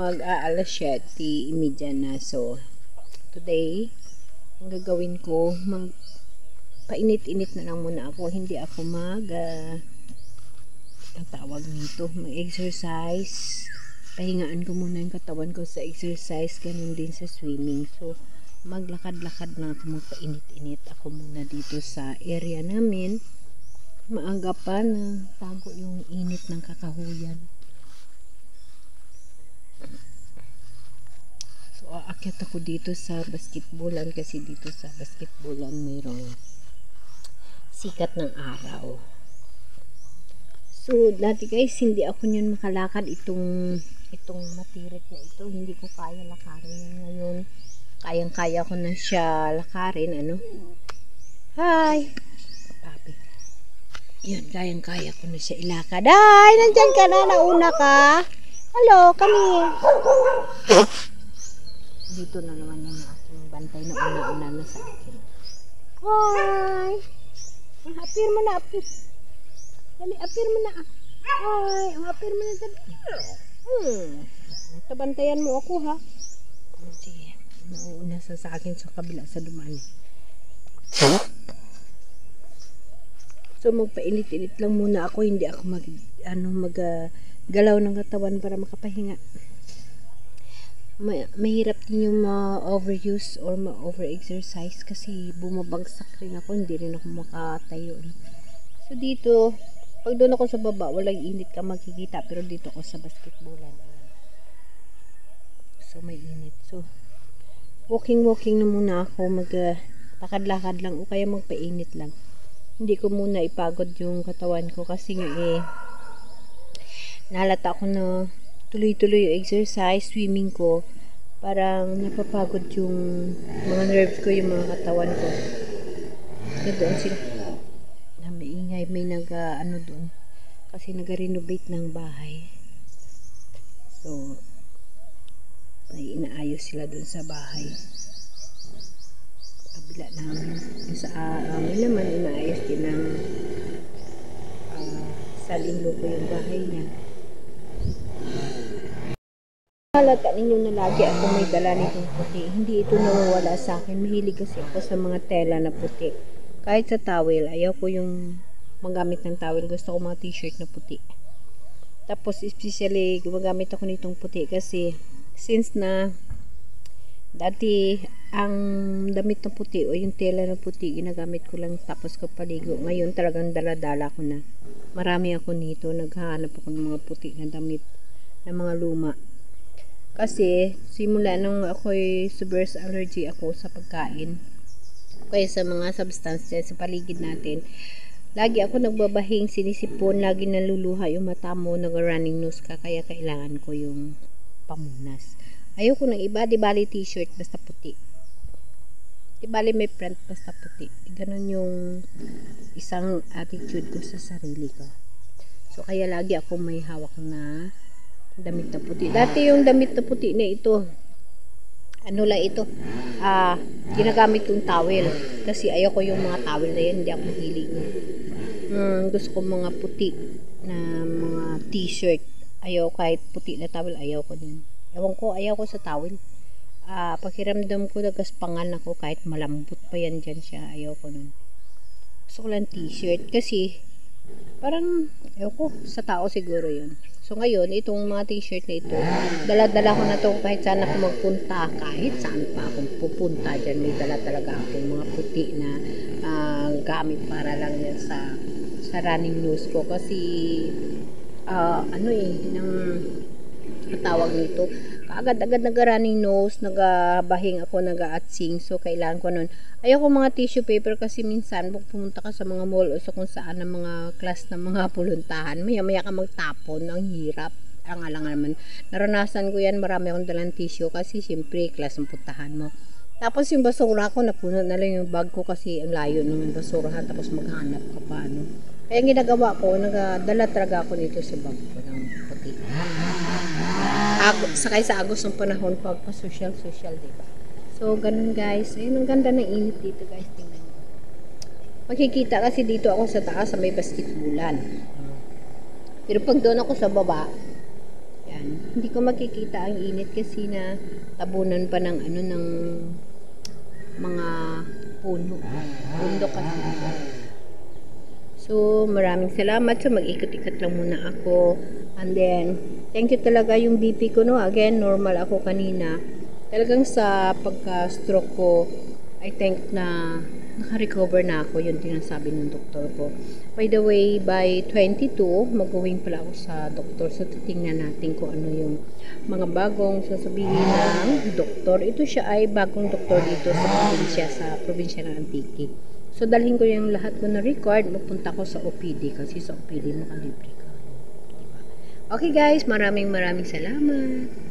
Mag-aalas 7:30 na. So, today, ang gagawin ko, painit-init na lang muna ako. Hindi ako ang tawag nito, mag-exercise. Pahingaan ko muna yung katawan ko sa exercise. Ganun din sa swimming. So, maglakad-lakad na ako, magpainit-init ako muna dito sa area namin. Maaga pa na tago yung init ng kakahuyan. So, aakyat ako dito sa basketballan kasi dito sa basketballan mayroong sikat ng araw. So, dati guys, hindi ako niyan makalakad itong matirik na ito. Hindi ko kaya lakarin yan ngayon. Kayang-kaya ko na siya lakarin. Ano? Hi! Papi. Yun, kayang-kaya ko na siya ilakad. Ay, nandyan ka na, nauna ka. Hello, kami. Dito na naman yung aking bantay na una-una na sa akin. Hi! Apir mo na, apir. Dali, apir mo na. Hi, apir mo na dali. Tabantayan mo ako, ha? Sige, nauna sa akin sa kabila sa dumaan. So, magpainit-init lang muna ako. Hindi ako galaw ng katawan para makapahinga. Mahirap din yung ma-overuse or ma-over-exercise kasi bumabagsak rin ako. Hindi rin ako makatayo. So, dito, pag doon ako sa baba, walang init ka makikita. Pero dito ako sa basketballan. So, may init. So, walking na muna ako. Lakad-lakad lang o kaya magpainit lang. Hindi ko muna ipagod yung katawan ko kasi nalata ko na tuloy-tuloy yung exercise, swimming ko. Parang napapagod yung mga nerves ko, yung mga katawan ko. So, doon sila na maingay, may doon kasi nag-renovate ng bahay. So, may inaayos sila doon sa bahay. Kabila namin. Sa amin naman, inaayos din ng sa linggo ko yung bahay niya. Halata ninyo na lagi ako may dala nitong puti. Hindi ito nawawala sa akin. Mahilig kasi ako sa mga tela na puti. Kahit sa towel, ayaw ko yung magamit ng towel. Gusto ko mga t-shirt na puti. Tapos, especially, gumagamit ako nitong puti kasi since na dati ang damit na puti o yung tela na puti ginagamit ko lang tapos ko paligo. Ngayon talagang dala-dala ko na. Marami ako nito. Naghahanap ako ng mga puti na damit na mga luma. Kasi simula nung ako'y severe allergy ako sa pagkain kaya sa mga substances sa paligid natin, lagi ako nagbabahing, sinisipon, lagi naluluha yung mata mo, nag-running nose ka, kaya kailangan ko yung pamunas. Ayoko ng iba, di bali t-shirt basta puti, di bali may print basta puti. Ganon yung isang attitude ko sa sarili ko. So kaya lagi ako may hawak na damit na puti. Dati yung damit na puti na ito, ginagamit kong towel kasi ayaw ko yung mga towel na yan, hindi ako mahilig. Gusto ko mga puti na mga t-shirt. Ayaw kahit puti na towel, ayaw ko din. Ewan ko, ayaw ko sa towel. Pakiramdam ko nagaspangan ako kahit malambot pa yan dyan siya, ayaw ko nun. Gusto ko lang t-shirt kasi parang, ayaw ko, sa tao siguro yun. So ngayon, itong mga t-shirt na ito, dala-dala ko na ito kahit saan ako magpunta, kahit saan pa akong pupunta dyan, may dala talaga akong mga puti na gamit para lang yan sa running nose ko kasi tawag nito, agad-agad nag-running nose, nagabahing ako, nag-atsing, so kailangan ko nun. Ayoko mga tissue paper kasi minsan pumunta ka sa mga mall o sa kung saan ng mga class ng mga puluntahan, maya-maya ka magtapon, ang hirap. Ang alang naman, naranasan ko yan, marami akong dalang tissue kasi siyempre class ang puntahan mo. Tapos yung basura ko, napuno na lang yung bag ko kasi ang layo ng basurahan, tapos maghanap ka pa, ano. Kaya ginagawa ko, nagadala talaga ako nito sa bag ko ng puti. Sakay sa agos ng panahon pagpa-social, diba? So, ganun guys. Ayun, ang ganda ng init dito guys. Tingnan nyo. Makikita kasi dito ako sa taas sa may basketballan. Pero pag doon ako sa baba, yan. Hindi ko makikita ang init kasi na tabunan pa ng ano ng mga puno. Bundok kasi. So, maraming salamat. So, mag-ikot-ikot lang muna ako. And then, thank you talaga yung BP ko, no. Again, normal ako kanina. Talagang sa pagka-stroke ko, I think na naka-recover na ako. Yun din ang sabi ng doktor ko. By the way, by 22, mag-going pala ako sa doktor. So, titingnan natin kung ano yung mga bagong sasabihin ng doktor. Ito siya ay bagong doktor dito sa probinsya ng Antique. So, dalhin ko yung lahat ko na record. Mapunta ko sa OPD kasi sa OPD makalibre ka. Diba? Okay guys, maraming salamat.